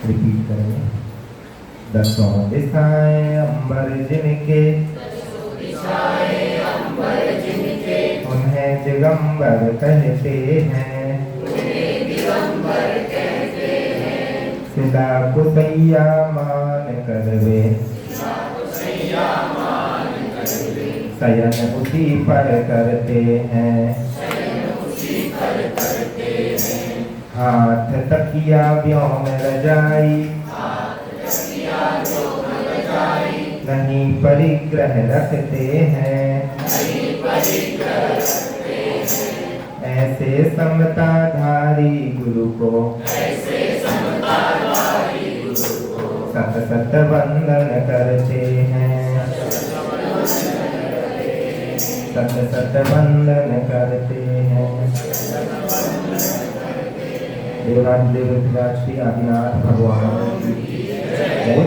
Repeat करेंगे। दसों दिशाएं अंबर जिनके, उन्हें दिगंबर कहते हैं। सिला कुसैया मान कर वे, शयन उसी पर करते हैं। हाथ तकिया व्योम रजाई, नहीं परिग्रह रखते हैं। ऐसे समताधारी गुरु को सत सत वंदन करते हैं। सत सत वंदन करते हैं। देवाधिदेव श्री आदिनाथ भगवान की, मूल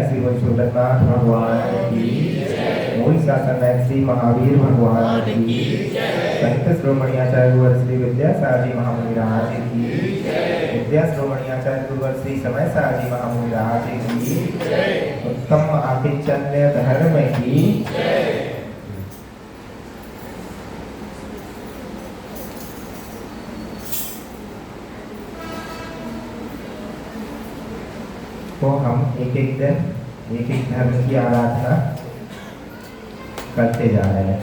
श्री वैश्वनाथ भगवान की, मूल शासन श्री महावीर भगवान की, संत श्रोमणी आचार्य गुरुवर श्री विद्यासागर महामुनि राज की, विद्या श्रोमणी आचार्य गुरुवर श्री समय सागर महामुनि राज की, उत्तम आकिंचन्य धर्म की। तो हम एक एक दिन एक एक धर्म की आराधना करते जा रहे हैं।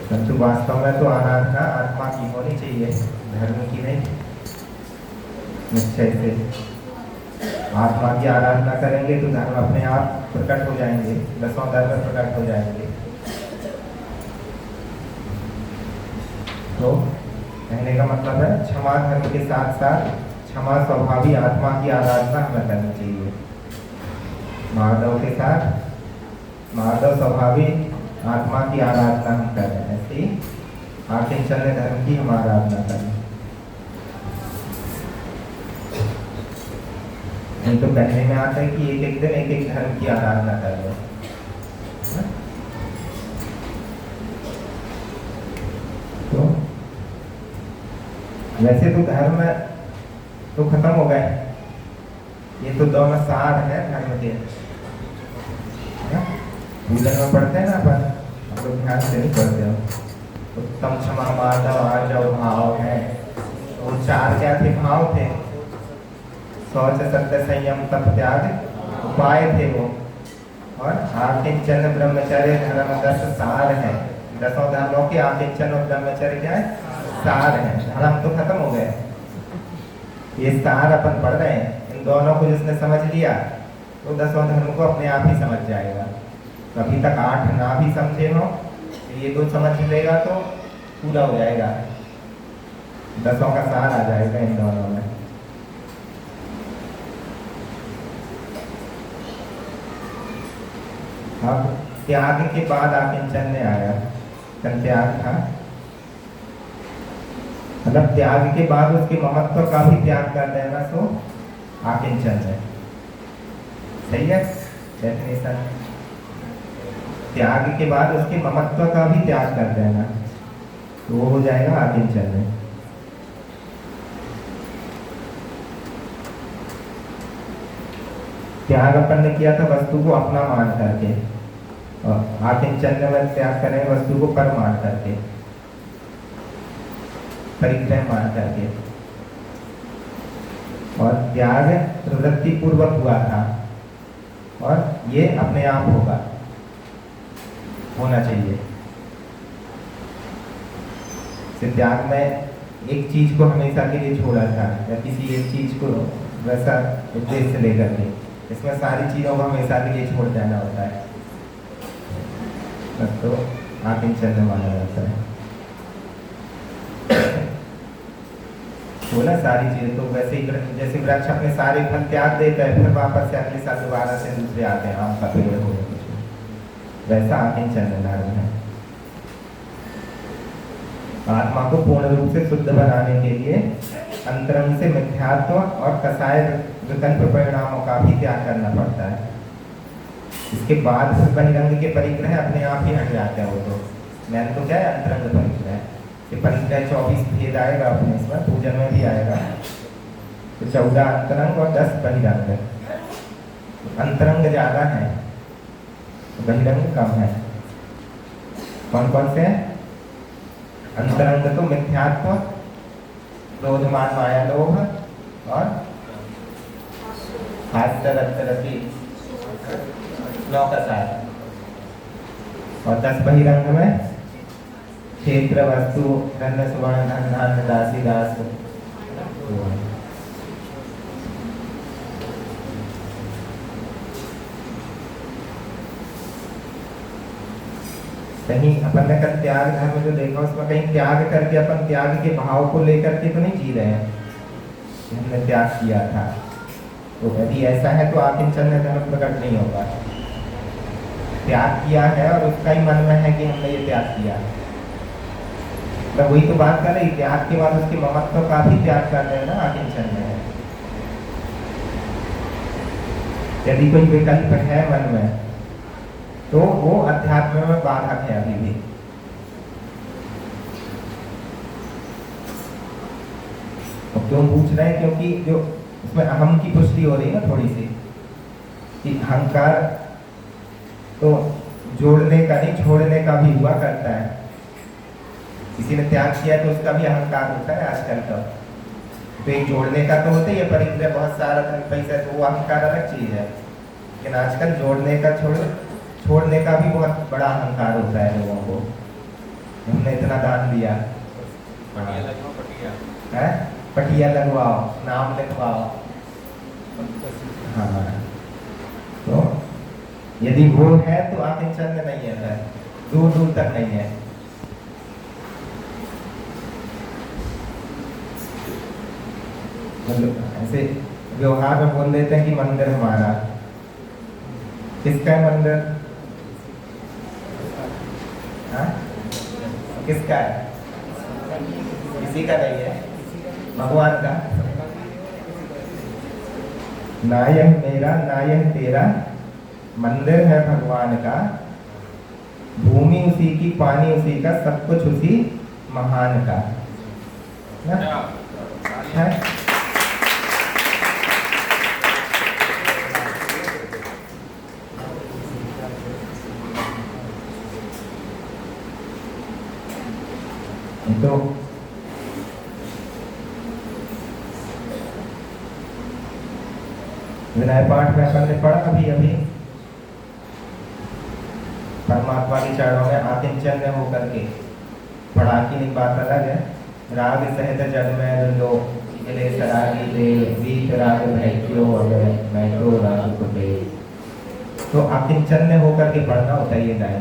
परंतु वास्तव में तो आराधना आत्मा की होनी चाहिए, धर्म की नहीं। निश्चय से आत्मा की आराधना करेंगे तो धर्म अपने आप प्रकट हो जाएंगे, दसों धर्म प्रकट हो जाएंगे। तो कहने का मतलब है क्षमा धर्म के साथ साथ क्षमा स्वभावी आत्मा की आराधना हमें करनी चाहिए। माधव के साथ माधव स्वभावी आत्मा की आराधना हम कर रहे हैं, ऐसे आकिंचन्य धर्म की हम आराधना करें। नहीं तो कहने में आता है कि एक एक दिन एक एक धर्म की आराधना कर रहे हैं। तो वैसे तो धर्म तो खत्म हो गए, ये तो दोनों सार है धर्म के। पूजन में पढ़ते हैं ना अपन, हम लोग ध्यान से नहीं पढ़ते हो। उत्तम क्षमा माधव आजव भाव है। तो चार क्या थे भाव थे? शौच सत्य संयम तप त्याग उपाय थे वो। और आकिंचन ब्रह्मचर्य धर्म 10 सार है। दसों धर्मों के आकिंचन और ब्रह्मचर्य क्या है? सार है। धर्म तो खत्म हो गए, ये सार अपन पढ़ रहे हैं। इन दोनों को जिसने समझ लिया तो दसों धर्म को अपने आप ही समझ जाएगा। अभी तक 8 ना भी समझे हो तो ये 2 समझ लेगा तो पूरा हो जाएगा, दसों का सार आ जाएगा इन दोनों में। अब त्याग के बाद आकिंचन ने आया। कल त्याग था, मतलब त्याग के बाद उसके ममत्व का भी त्याग कर देना तो आकिंचन है। सही है डेफिनेशन। त्याग के बाद उसके ममत्व का भी त्याग कर देना तो वो हो जाएगा आकिंचन है। त्याग अपन ने किया था वस्तु को अपना मान करके, और आकिंचन में त्याग करें वस्तु को पर मान करके, परिग्रह मान करके। और त्याग प्रवृत्ति पूर्वक हुआ था और ये अपने आप होना चाहिए। त्याग में एक चीज को हमेशा के लिए छोड़ा था या किसी एक चीज को वैसा उद्देश्य लेकर के, इसमें सारी चीजों को हमेशा के लिए छोड़ देना होता है, तो आकिंचन माना जाता है। बोला सारी चीजें तो वैसे ही जैसे वृक्ष अपने सारे फल त्याग देता है, फिर वापस से अगले साल दोबारा से दूसरे आते हैं, आम का पेड़ हो कुछ, वैसा आकिंचन धर्म है। आत्मा को पूर्ण रूप से शुद्ध बनाने के लिए अंतरंग से मिथ्यात्व और कसाय विकल्प परिणामों का भी त्याग करना पड़ता है। इसके बाद फिर बहिरंग के परिग्रह अपने आप ही हट जाते हैं। वो तो मैंने तो क्या है अंतरंग परिग्रह, ये परिग्रह 24 भेद आएगा अपने इसमें, पूजन में भी आएगा। तो 14 अंतरंग और 10 बहिरंग। अंतरंग ज्यादा है, बहिरंग कम है। कौन कौन से हैं? अंतरंग तो मिथ्यात्व, क्रोध मान माया लोभ और हास्य रति 9 का 7। और 10 बहिरंग में क्षेत्र वस्तु धन सुवर्ण धन धान्य दासी दास। कहीं अपन ने कल त्याग धर्म जो देखा उसमें कहीं त्याग करके अपन त्याग के भाव को लेकर के तो नहीं जी रहे हैं, हमने त्याग किया था। तो यदि ऐसा है तो आकिंचन धर्म प्रकट नहीं होगा। त्याग किया है और उसका ही मन में है कि हमने ये त्याग किया। मैं वही तो बात कर रही, त्याग के बाद उसके महत्व का भी त्याग कर रहे हैं ना, आकिंचन में है। यदि कोई विकल्प है मन में तो वो अध्यात्म में बाधक है अभी भी। तो क्यों पूछ रहे हैं? क्योंकि जो उसमें अहम की पुष्टि हो रही है ना थोड़ी सी, कि अहंकार तो जोड़ने का नहीं छोड़ने का भी हुआ करता है। किसी ने त्याग किया तो उसका भी अहंकार होता है आजकल का। तो एक जोड़ने का तो होता ही है, परिग्रह बहुत सारा धन पैसा, तो वो अहंकार अलग चीज है। लेकिन आजकल जोड़ने का छोड़ने का भी बहुत बड़ा अहंकार होता है लोगों को। हमने इतना दान दिया, पटिया लगवाओ, नाम लिखवाओ। हाँ, तो यदि वो है तो आकिंचन नहीं है, दूर दूर तक नहीं है। मतलब ऐसे व्यवहार में बोल देते हैं कि मंदिर हमारा। किसका है मंदिर? हाँ? किसका है? किसी का नहीं है, भगवान का। ना यह मेरा ना यह तेरा, मंदिर है भगवान का। भूमि उसी की, पानी उसी का, सब कुछ उसी महान का ना? है? तो विनय पाठ में अपन ने पढ़ा अभी परमात्मा के चरणों में आकिंचन में होकर के पढ़ा की एक बात अलग है। राग सहित जल में लो मिले सरागी दे, वीत राग भैक्यो अगर मैं तो राग को दे। तो आकिंचन में होकर के पढ़ना होता है ये गाय,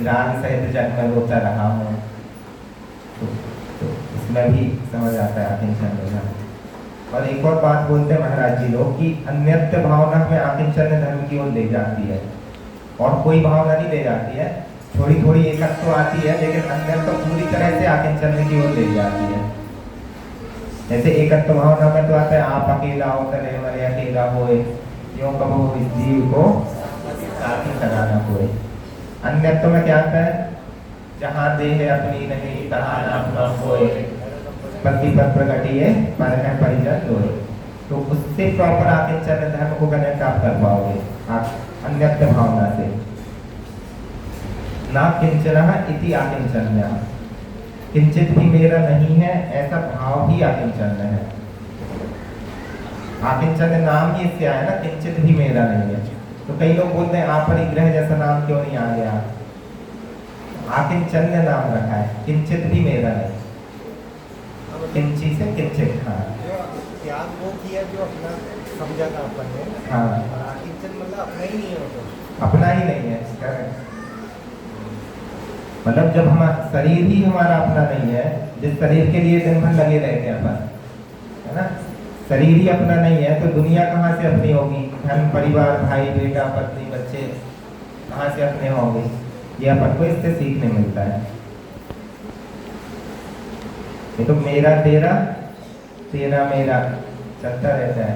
राग सहित जल में रोता रहा हूँ। तो इसमें भी समझ आता है आकिंचन लेना। और एक और बात बोलते हैं महाराज जी लोग कि अन्यत्य भावना में आकिंचन धर्म की ओर ले जाती है, और कोई भावना नहीं ले जाती है। थोड़ी थोड़ी एकत्व तो आती है, लेकिन अन्यत्य तो पूरी तरह से आकिंचन की ओर ले जाती है। जैसे एकत्व भावना में तो आता है आप अकेला हो करे मरे अकेला होए, यूं कहो इस जीव को साथी सगाना होए। अन्यत्व में क्या आता है? जहाँ देह अपनी नहीं तहाँ नाम न होए, पति पर प्रगटिए पर है परिजन लोए। तो उससे प्रॉपर आकिंचन धर्म को कनेक्ट आप कर पाओगे आप अन्यत्व भावना से। ना किंचनः इति आकिंचन्यः, किंचित भी मेरा नहीं है ऐसा भाव ही आकिंचन है। आकिंचन नाम ही इससे आया ना, किंचित भी मेरा नहीं है। तो कई लोग बोलते हैं आप परिग्रह जैसा नाम क्यों नहीं आ गया? आकिंचन नाम रखा है, किंचित भी मेरा नहीं। किंची से किंचित। हाँ, त्याग वो किया जो अपना समझा था अपन ने। हाँ, और आकिंचन मतलब अपना ही नहीं है, वो अपना ही नहीं है। मतलब जब हमारा शरीर ही हमारा अपना नहीं है, जिस शरीर के लिए दिन भर लगे रहते हैं अपन, है ना, शरीर ही अपना नहीं है तो दुनिया कहाँ से अपनी होगी? धन परिवार भाई बेटा पत्नी बच्चे कहाँ से अपने होंगे? ये अपन को इससे सीखने मिलता है। ये तो मेरा तेरा तेरा मेरा चलता रहता है,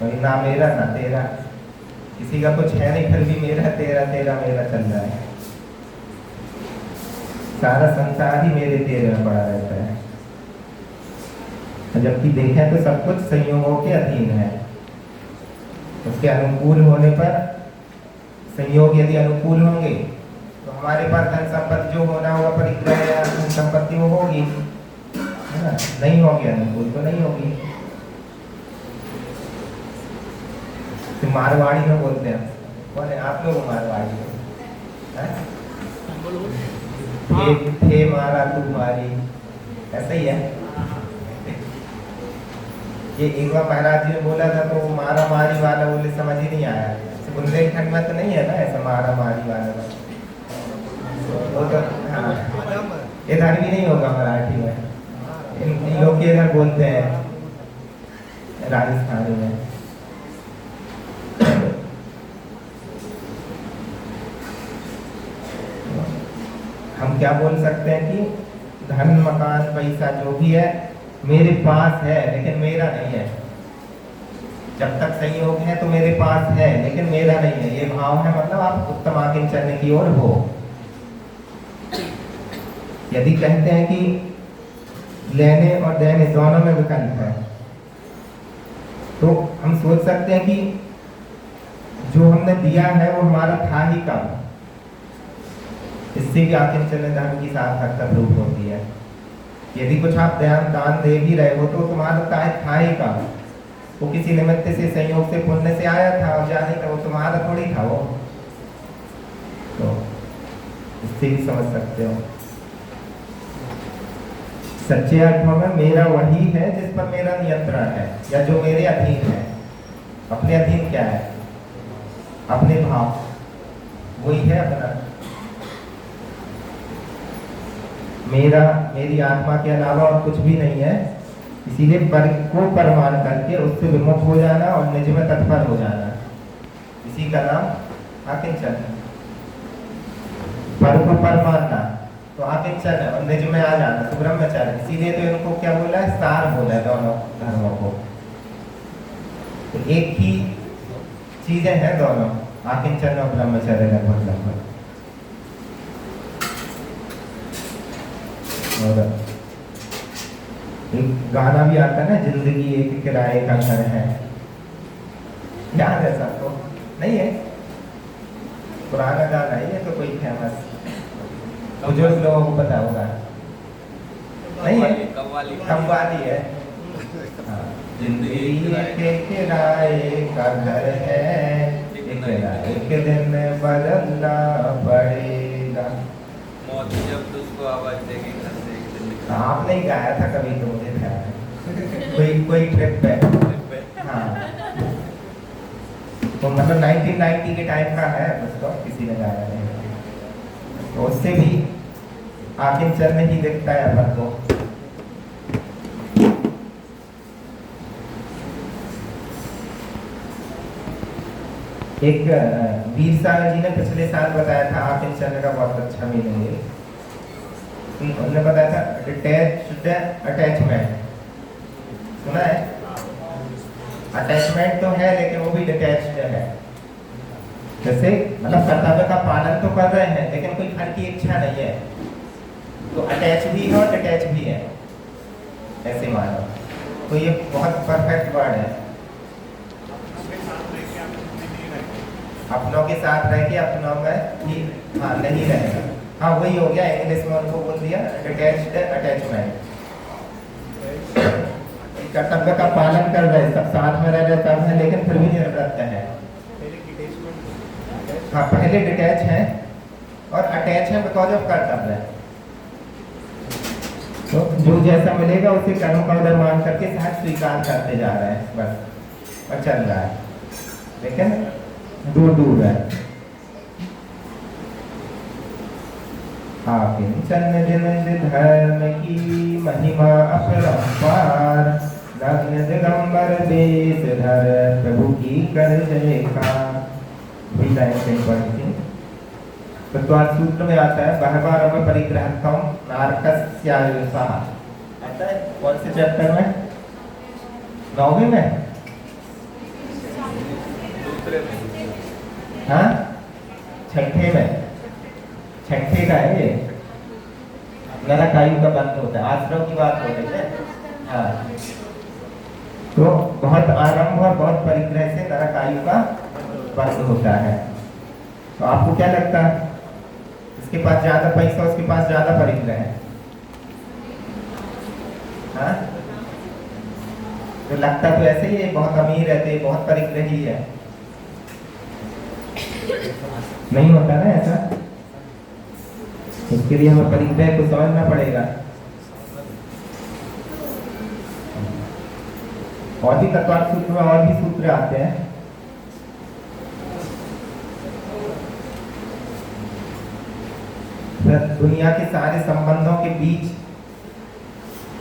और ना मेरा ना तेरा, किसी का कुछ है नहीं फिर भी मेरा तेरा तेरा मेरा चल रहा है। सारा संसार ही मेरे तेरे में पड़ा रहता है जबकि देखें तो सब कुछ संयोगों के अधीन है। उसके अनुकूल होने पर, संयोग यदि अनुकूल होंगे तो हमारे पास धन संपत्ति जो होना होगा परिग्रह या धन संपत्ति वो होगी, है ना। नहीं होगी अनुकूल तो नहीं होगी। तो मारवाड़ी में बोलते हैं, कौन है आप लोग मारवाड़ी में? थे मारा तू मारी, ऐसा ही है। ये एक बार महाराज जी ने बोला था तो वो मारा मारी वाला बोले समझ ही नहीं आया। बुंदेलखंड में तो नहीं है ना ऐसा मारा मारी वाला, वो तो हाँ इधर भी नहीं होगा मराठी में, इन लोग के इधर बोलते हैं राजस्थानी में। हम क्या बोल सकते हैं कि धन मकान पैसा जो भी है मेरे पास है लेकिन मेरा नहीं है। जब तक संयोग है तो मेरे पास है लेकिन मेरा नहीं है, ये भाव है। मतलब आप उत्तम आकिंचन की ओर हो। यदि कहते हैं कि लेने और देने दोनों में विकल्प है तो हम सोच सकते हैं कि जो हमने दिया है वो हमारा था ही कब। इससे भी आकिंचन धर्म की सार्थकता रूप होती है। यदि कुछ आप दान दे भी रहे हो तो तुम्हारा था ही कब, वो किसी निमित्त से संयोग से पुण्य से आया था और जाने का वो तुम्हारा थोड़ी था वो। तो इससे भी समझ सकते हो। सच्चे अर्थों में मेरा वही है जिस पर मेरा नियंत्रण है या जो मेरे अधीन है। अपने अधीन क्या है? अपने भाव, वही है अपना। मेरा मेरी आत्मा के अलावा और कुछ भी नहीं है। इसीलिए पर को परमान करके उससे विमुख हो जाना और निज में तत्पर हो जाना, इसी का नाम आकिंचन है। पर को पर मानना तो आकिंचन है और निज में आ जाना तो ब्रह्मचर्य। इसीलिए तो इनको क्या बोला है? सार बोला है दोनों धर्मों को। तो एक ही चीजें हैं दोनों, आकिंचन और ब्रह्मचर्य लगभग लगभग। और एक गाना भी आता है ना, जिंदगी एक किराए का घर है, याद है सबको? नहीं है? पुराना गाना है ये तो, कोई फेमस बुजुर्ग लोगों को पता होगा। नहीं है? कव्वाली है। हाँ, जिंदगी एक किराए का घर है, एक दिन बदलना पड़ेगा। जब उसको आवाज देगी आपने ही गाया था कभी तो मुझे ख्याल है, कोई ट्रिप पे। हाँ, तो मतलब 1990 के टाइम का है, उसको किसी ने गाया नहीं। तो उससे भी आकिंचन में ही दिखता है अपन को। एक वीर सागर जी ने पिछले साल बताया था आकिंचन का बहुत अच्छा मीनिंग है। उन्होंने बताया था डिटैच्ड अटैचमेंट, सुना है? अटैचमेंट तो है लेकिन वो भी डिटैच्ड है। जैसे मतलब कर्तव्य का पालन तो कर रहे हैं लेकिन कोई फल की इच्छा नहीं है, तो अटैच भी है और डिटैच भी है, ऐसे मानो। तो ये बहुत परफेक्ट वर्ड है। अपनों के साथ रह के अपनों में ही हाँ नहीं रहेगा। हाँ वही हो गया, इंग्लिश में उनको बोल दिया डिटैच्ड अटैचमेंट। कर्तव्य का पालन कर रहे, सब साथ में रह रहे सब है लेकिन फिर भी निवृत्त है। हाँ पहले डिटैच है और अटैच है बिकॉज ऑफ कर्तव्य। तो जो जैसा मिलेगा उसे कर्म का उदर मान करके सहज स्वीकार करते जा रहे हैं बस, और चल रहा है, लेकिन दूर दूर है। आकिंचन निज धर्म की महिमा अपरंपार, नग्न दिगंबर वेश धर प्रभु की कर जयकार। भी लाइन कहीं पढ़ी थी। तत्वार सूत्र में आता है बहवारम परिग्रहत्वम नारकस्यायुषा। आता है कौन से चैप्टर में? 9वें में? दूसरे में। हाँ 6ठे में, 6ठे का है ये। नरक आयु का बंद होता है, आश्रम की बात हो रही है। हाँ तो बहुत आरंभ और बहुत परिग्रह से नरक आयु का बंद होता है। तो आपको क्या लगता है, इसके पास ज्यादा पैसा, उसके पास ज्यादा परिग्रह है? हाँ? तो लगता तो ऐसे ही है, बहुत अमीर है, बहुत परिग्रही है। नहीं होता ना ऐसा। इसके लिए हमें परिग्रह को समझना पड़ेगा। और भी तत्वार्थ सूत्र में और भी सूत्र आते हैं। दुनिया के सारे संबंधों के बीच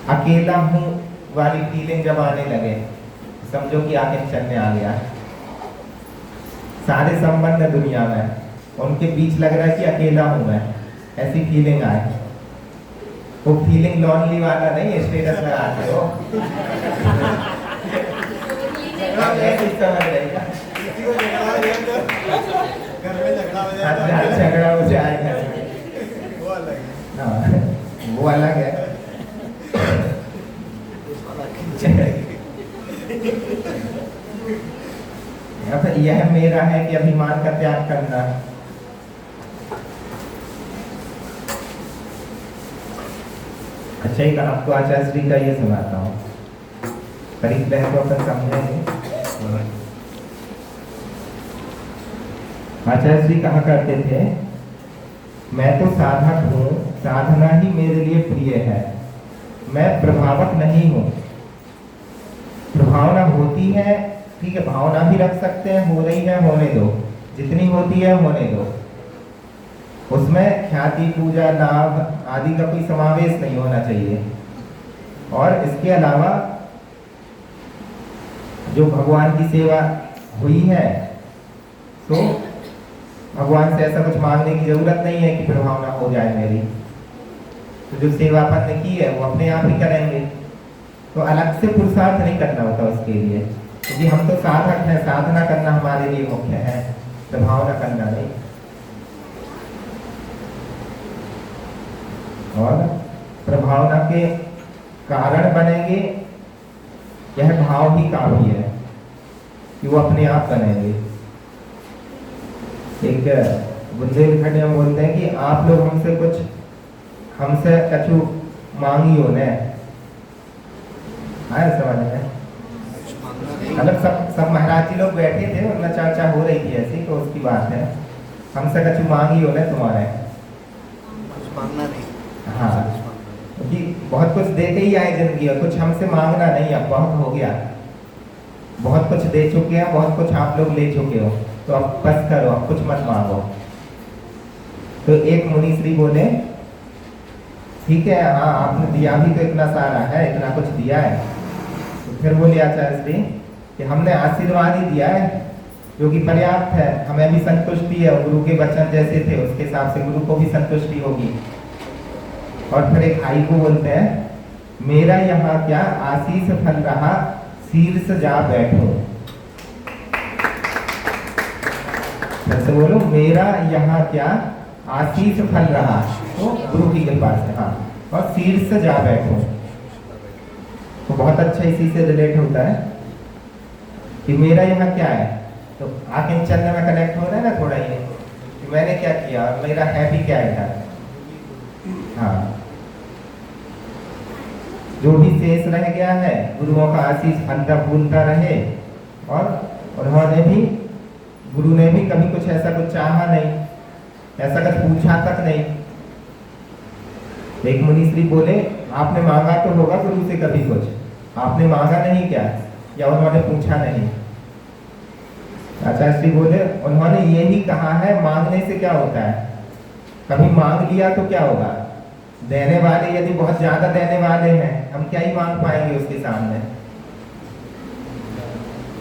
अकेला हूं वाली फीलिंग जब आने लगे, समझो कि आगे चलने आ गया। सारे संबंध है दुनिया में, उनके बीच लग रहा है कि अकेला हूं मैं, ऐसी फीलिंग आए। वो फीलिंग लॉनली वाला नहीं है, स्टेटस लगाते हो ऐसी समझ रहेगा। झगड़ा हो जाएगा, वो अलग है। यह मेरा है कि अभिमान का त्याग करना। अच्छा, एक आपको आचार्य श्री का ये सुनाता हूँ, परिग्रह को अपन समझेंगे। आचार्य श्री कहा करते थे, मैं तो साधक हूँ, साधना ही मेरे लिए प्रिय है, मैं प्रभावक नहीं हूँ। प्रभावना होती है, ठीक है, भावना भी रख सकते हैं, हो रही है होने दो, जितनी होती है होने दो, उसमें ख्याति, पूजा, लाभ आदि का कोई समावेश नहीं होना चाहिए। और इसके अलावा जो भगवान की सेवा हुई है, तो भगवान से ऐसा कुछ मांगने की जरूरत नहीं है कि प्रभावना हो जाए मेरी। तो जो सेवा अपन ने की है वो अपने आप ही करेंगे, तो अलग से पुरुषार्थ नहीं करना होता उसके लिए, क्योंकि हम तो साधक हैं, साधना करना हमारे लिए मुख्य है, प्रभावना करना नहीं। और प्रभावना के कारण बनेंगे, यह भाव ही काफी है कि वो अपने आप बनेंगे। एक बुंदेलखंड में बोलते हैं कि आप लोग हमसे कछु मांगी हो ने, आया समझ में? मतलब सब महाराज जी लोग बैठे थे, उनमें चर्चा हो रही थी ऐसी, तो उसकी बात है, हमसे कछु मांगी हो ने तुम्हारे, कुछ मांगना नहीं। हाँ, क्योंकि बहुत कुछ देते ही आए जिंदगी में, कुछ हमसे मांगना नहीं, अब बहुत हो गया, बहुत कुछ दे चुके हैं, बहुत कुछ आप लोग ले चुके हो, तो अब बस करो, अब कुछ मत मांगो। तो एक मुनि श्री बोले, ठीक है, हाँ आपने दिया भी तो इतना सारा है, इतना कुछ दिया है। तो फिर बोले आचार्य श्री कि हमने आशीर्वाद ही दिया है, जो कि पर्याप्त है, हमें भी संतुष्टि है, गुरु के वचन जैसे थे उसके हिसाब से गुरु को भी संतुष्टि होगी। और फिर एक भाई को बोलते हैं, मेरा यहाँ क्या आशीष फल रहा, शीर्ष जा बैठो। जैसे बोलो, मेरा यहाँ क्या आशीष फल रहा, तो गुरु की कृपा से, हाँ, और शीर्ष जा बैठो। तो बहुत अच्छा इसी से रिलेट होता है कि मेरा यहाँ क्या है, तो आंखें चलने में कनेक्ट हो रहा है ना थोड़ा ये, कि मैंने क्या किया और मेरा है भी क्या है। हाँ, जो भी शेष रह गया है, गुरुओं का आशीष फलता फूलता रहे। और उन्होंने भी, गुरु ने भी कभी कुछ ऐसा कुछ चाहा नहीं, ऐसा कुछ पूछा तक नहीं। एक मुनि श्री बोले, आपने मांगा तो होगा गुरु से कभी कुछ, आपने मांगा नहीं क्या, या उन्होंने पूछा नहीं? आचार्य श्री बोले, उन्होंने ये ही कहा है, मांगने से क्या होता है, कभी मांग लिया तो क्या होगा, देने वाले यदि बहुत ज्यादा देने वाले हैं, हम क्या ही मांग पाएंगे उसके सामने,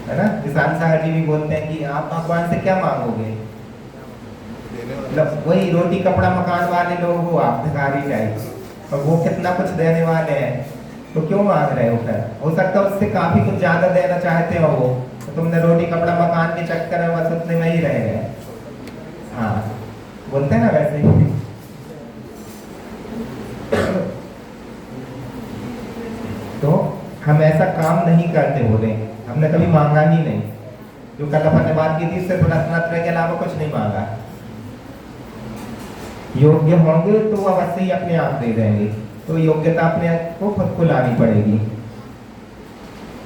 है ना? विशाल सागर जी भी बोलते हैं कि आप भगवान से क्या मांगोगे, मतलब वही रोटी कपड़ा मकान वाले लोग हो आप, भिखारी टाइप, और वो कितना कुछ देने वाले हैं, तो क्यों मांग रहे हो? फिर हो सकता है उससे काफी कुछ ज्यादा देना चाहते हो वो, तो तुमने रोटी कपड़ा मकान के चक्कर में बस उतने में ही रह गए। हाँ, बोलते हैं ना वैसे ही। तो हम ऐसा काम नहीं करते बोले, हमने कभी मांगा ही नहीं। जो कल अपन ने बात की थी, सिर्फ रत्नत्रय के अलावा कुछ नहीं मांगा। योग्य होंगे तो वो अवश्य ही अपने आप दे देंगे, तो योग्यता अपने को खुद को लानी पड़ेगी।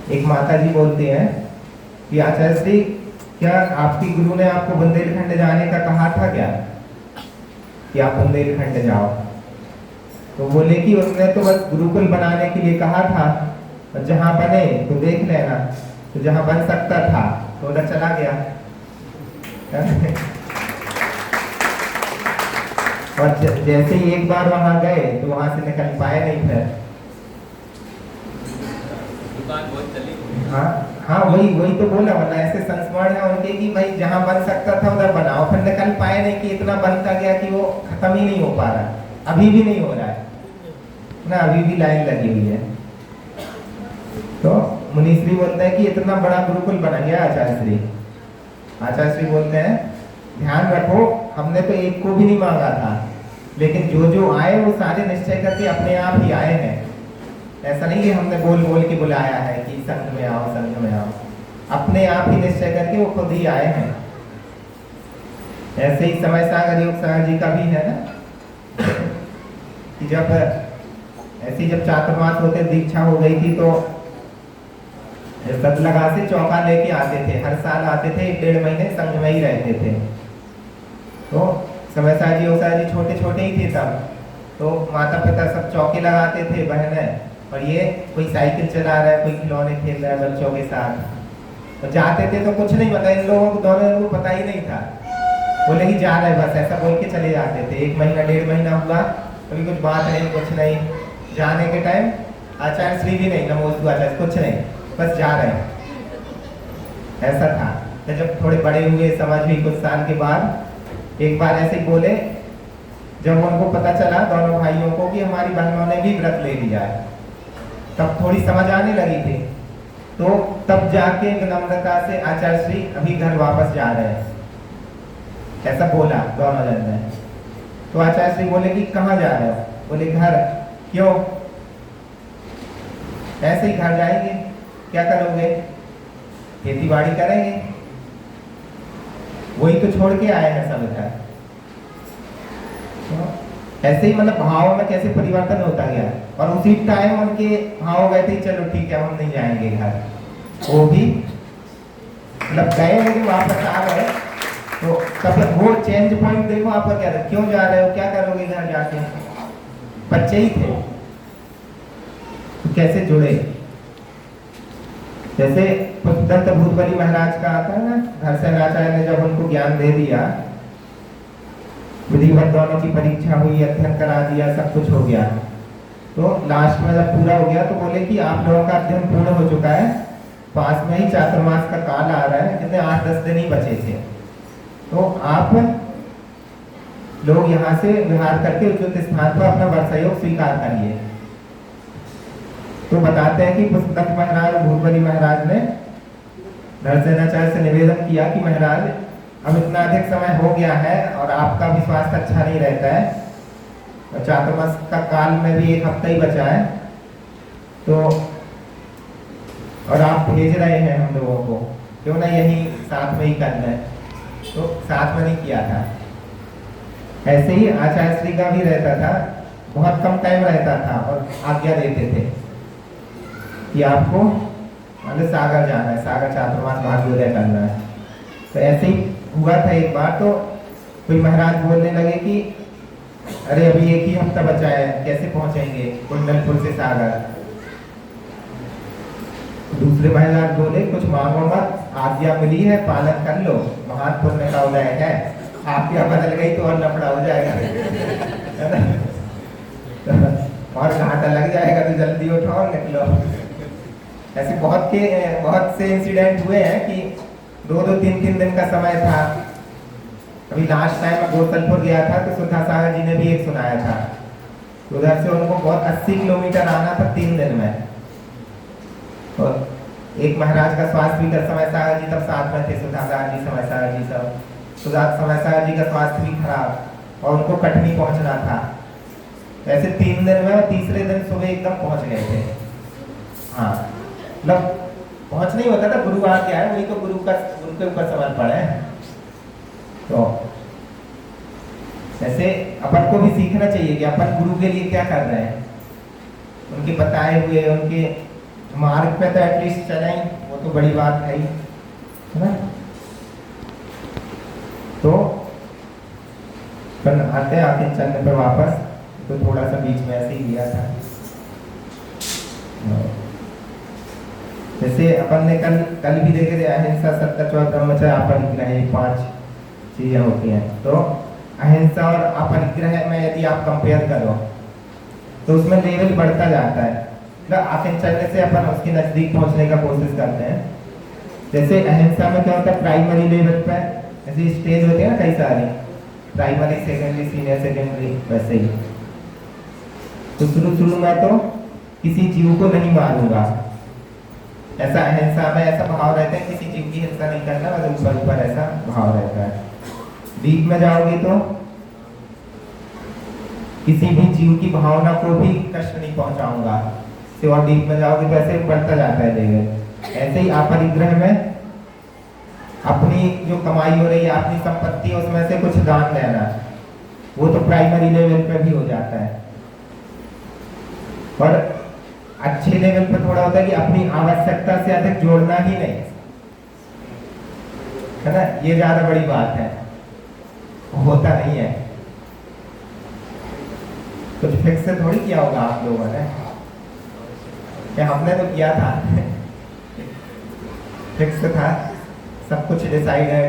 एक माता जी बोलते हैं कि आचार्य श्री, क्या आपकी गुरु ने आपको बुंदेलखंड जाने का कहा था क्या, कि आप बुंदेलखंड जाओ? तो बोले कि उसने तो बस गुरुकुल बनाने के लिए कहा था, और जहां बने तो देख लेना, तो जहां बन सकता था तो उधर चला गया। और जैसे ही एक बार वहां गए तो वहां से निकल पाए नहीं फिर। दुकान बहुत चली। हाँ हाँ, वही तो बोला, वरना ऐसे संस्मरण है उनके कि भाई जहां बन सकता था उधर बनाओ, फिर निकल पाए नहीं कि इतना बनता गया कि वो खत्म ही नहीं हो पा रहा, अभी भी नहीं हो रहा है ना, अभी भी लाइन लगी हुई है। तो मुनीश्री बोलते हैं कि इतना बड़ा गुरुकुल बना गया आचार्य श्री। आचार्य श्री बोलते हैं ध्यान रखो, हमने तो एक को भी नहीं मांगा था, लेकिन जो जो आए वो सारे निश्चय करके अपने आप ही आए हैं। ऐसा नहीं कि हमने बोल बोल के बुलाया है कि संघ में आओ, संघ में आओ, अपने आप ही निश्चय करके वो खुद ही आए हैं। ऐसे ही समय सागर योग सागर जी का भी है ना, कि जब ऐसी जब चातुर्मास होते दीक्षा हो गई थी, तो सतलगा से चौका लेके आते थे, हर साल आते थे, 1-1.5 महीने संघ में ही रहते थे। तो समय सागर जी योग सागर जी छोटे छोटे ही थे तब, तो माता पिता सब चौके लगाते थे बहनें, और ये कोई साइकिल चला रहा है, कोई खिलौने खेल रहा है बच्चों के साथ। तो जाते थे तो कुछ नहीं पता, इन लोगों को दोनों को पता ही नहीं था, बोले ही जा रहे बस, ऐसा बोल के चले जाते थे। 1 महीना 1.5 महीना हुआ, कभी कुछ बात नहीं, कुछ नहीं। जाने के टाइम आचार्य श्री भी नहीं, नमोस्तु आचार्य, कुछ नहीं, बस जा रहे हैं, ऐसा था। तो जब थोड़े बड़े हुए, समझ हुई कुछ साल के बाद, एक बार ऐसे बोले, जब उनको पता चला दोनों भाइयों को कि हमारी बहनों ने भी व्रत ले लिया है, तब थोड़ी समझ आने लगी थी। तो तब जाके विनम्रता से आचार्य श्री अभी घर वापस जा रहे हैं, ऐसा बोला दोनों जन ने। तो आचार्य श्री बोले कि कहाँ जा रहे हो? बोले घर। क्यों? ऐसे ही घर जाएंगे, क्या करोगे? खेती बाड़ी करेंगे, वही तो छोड़ के आए हैं सब इधर। तो ऐसे ही मतलब भाव में कैसे परिवर्तन होता गया, और उसी टाइम उनके भाव गए थे चलो ठीक है हम नहीं जाएंगे घर, वो भी मतलब गए लेकिन वापस आ गए। तो तब वो चेंज पॉइंट देखो आपका क्या था, क्यों जा रहे हो, क्या करोगे घर जाके? बच्चे ही थे, तो कैसे जुड़े? जैसे दत्त भूतबली महाराज का आता है ना, हर्षणाचार्य ने जब उनको ज्ञान दे दिया, विधिवत दोनों की परीक्षा हुई, अध्ययन करा दिया, सब कुछ हो गया, तो लास्ट में जब पूरा हो गया तो बोले कि आप लोगों का अध्ययन पूर्ण हो चुका है, पास में ही चातुर्मास का काल आ रहा है, कितने 8-10 दिन ही बचे थे, तो आप लोग यहाँ से विहार करके उचित स्थान पर अपना वर्षायोग स्वीकार करिए। तो बताते हैं कि पुस्तक महाराज भूतबली महाराज ने नरसेनाचार्य से निवेदन किया कि महाराज अब इतना अधिक समय हो गया है और आपका भी स्वास्थ्य अच्छा नहीं रहता है, और चातुर्मास का काल में भी 1 हफ्ता ही बचा है, तो और आप भेज रहे हैं हम लोगों को, क्यों ना यही साथ में ही करना है, तो साथ में नहीं किया था। ऐसे ही आचार्य श्री का भी रहता था, बहुत कम टाइम रहता था और आज्ञा देते थे कि आपको मतलब सागर जाना है, सागर चातुर्मास भाग्योदय करना है। तो ऐसे ही हुआ था एक बार, तो कोई महाराज बोलने लगे कि अरे अभी 1 ही हफ्ता बचा है, कैसे पहुंचेंगे कुंडलपुर से सागर? दूसरे महाराज बोले कुछ मांगो मत, आज्ञा मिली है पालन कर लो, महान पुण्य का उदय है, आज्ञा बदल गई तो और लफड़ा हो जाएगा और घाटा लग जाएगा, तो जल्दी उठो और निकलो। ऐसे बहुत से इंसिडेंट हुए हैं कि 2-2, 3-3 दिन का समय था। अभी लास्ट टाइम में गोतलपुर गया था, तो सुधा सागर जी ने भी एक सुनाया था, तो उधर से उनको बहुत 80 किलोमीटर आना था 3 दिन में। और एक महाराज का स्वास्थ्य भी कर, समय सागर जी तब साथ में थे, सुधा सागर जी, समय सागर जी सब, सुधा समय सागर जी का स्वास्थ्य भी खराब और उनको कटनी पहुंचना था। ऐसे 3 दिन में, और तीसरे दिन सुबह एकदम पहुंच गए थे। हाँ, मतलब पहुंच नहीं होता था, गुरु आ गया है, वही तो गुरु के ऊपर समर्पण है। तो ऐसे अपन को भी सीखना चाहिए कि अपन गुरु के लिए क्या कर रहे हैं, उनके बताए हुए उनके मार्ग पे तो एटलीस्ट चले, वो तो बड़ी बात है ही, है ना। तो अपन आते हैं आखिर चंद पे वापस, तो थोड़ा सा बीच में ऐसे ही लिया था। जैसे अपन ने कल भी देखे थे, अहिंसा सत्य ब्रह्मचर्य अपरिग्रह, ये 5 चीजें होती हैं। तो अहिंसा और अपरिग्रह में यदि आप कंपेयर करो तो उसमें लेवल बढ़ता जाता है, मतलब आखिर चलने से अपन उसके नजदीक पहुंचने का कोशिश करते हैं। जैसे अहिंसा में क्या होता है, प्राइमरी लेवल पे ऐसी स्टेज होती है ना कई सारी, प्राइमरी, सेकेंडरी, सीनियर सेकेंडरी, वैसे ही। तो शुरू में तो किसी जीव को नहीं मारूंगा, ऐसा अहिंसा में ऐसा भाव रहता है, किसी जीव की हिंसा नहीं करना, मतलब ऊपर ऐसा भाव रहता है। डीप में जाओगे तो किसी भी जीव की भावना को भी कष्ट नहीं पहुंचाऊंगा, से और डीप में जाओगे तो ऐसे बढ़ता जाता है लेवल। ऐसे ही अपरिग्रह में अपनी जो कमाई हो रही है, अपनी संपत्ति, उसमें से कुछ दान देना, वो तो प्राइमरी लेवल पे भी हो जाता है। और अच्छे लेवल पे थोड़ा होता है कि अपनी आवश्यकता से अधिक जोड़ना ही नहीं, है ना, ये ज्यादा बड़ी बात है, होता नहीं है। कुछ फिक्स से थोड़ी किया होगा आप लोगों ने, क्या हमने तो किया था फिक्स था, सब कुछ डिसाइडेड,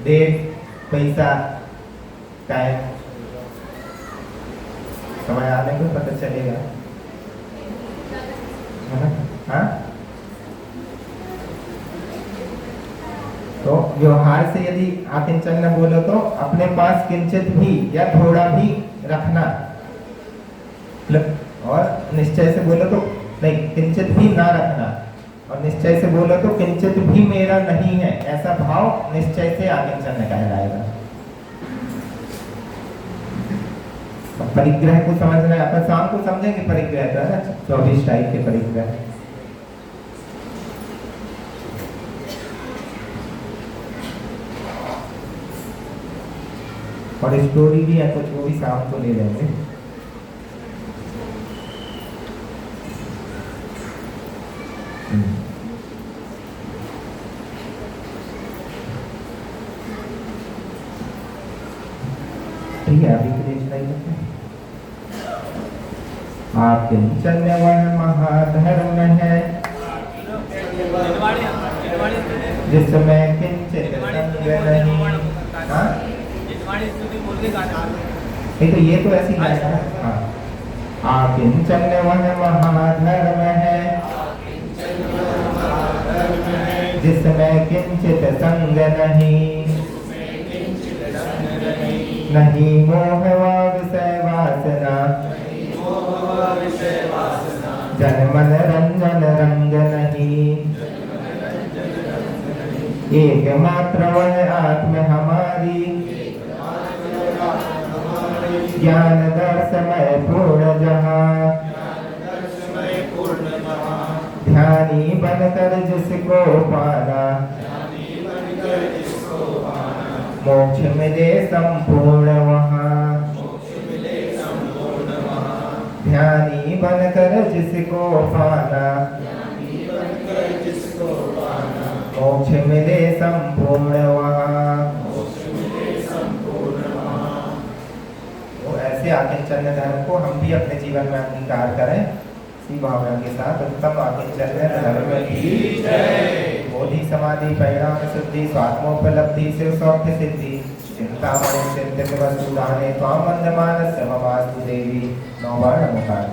डेट, पैसा, टाइम, समय आने को पता चलेगा, हाँ। तो व्यवहार से यदि आकिंचन ने बोलो तो अपने पास किंचित भी या थोड़ा भी रखना, और निश्चय से बोलो तो नहीं, किंचित भी ना रखना, और निश्चय से बोलो तो किंचित भी मेरा नहीं है, ऐसा भाव निश्चय से आकिंचन ने कहलाएगा। परिग्रह को समझना है, अपन शाम को समझेंगे परिग्रह था ना, 24 टाइप के परिग्रह। और स्टोरी भी है कुछ, वो भी शाम को ले लेंगे। ठीक है, अभी के लिए इतना ही है। आकिंचन वह महाधर्म है जिसमें किंचित संग नहीं। हाँ, तो ये तो ऐसी है। हाँ, आकिंचन वह महाधर्म है जिसमें किंचित संग नहीं, नहीं मोह विषय वासना, जन मन रंजन रंग नहीं, एकमात्र वह आत्म हमारी, ज्ञान दर्शमय पूर्ण जहाँ, ध्यानी बनकर जिसको पाना, मोक्ष मिले संपूर्ण वहाँ, ध्यानी बनकर जिसको पाना, मोक्ष मिले संपूर्ण वहाँ। तो ऐसे आकिंचन धर्म को हम भी अपने जीवन में अंगीकार करें, इसी भावना के साथ उत्तम आकिंचन धर्म की जय। बोधि समाधि परिणाम सिद्धि स्वात्मोपलब्धि शिव सौख्य सिद्धि, चिंतामणि चिंतित वस्तु दाने त्वां वंदमानस्य ममास्तु देवी। नौवर्ण मुखार।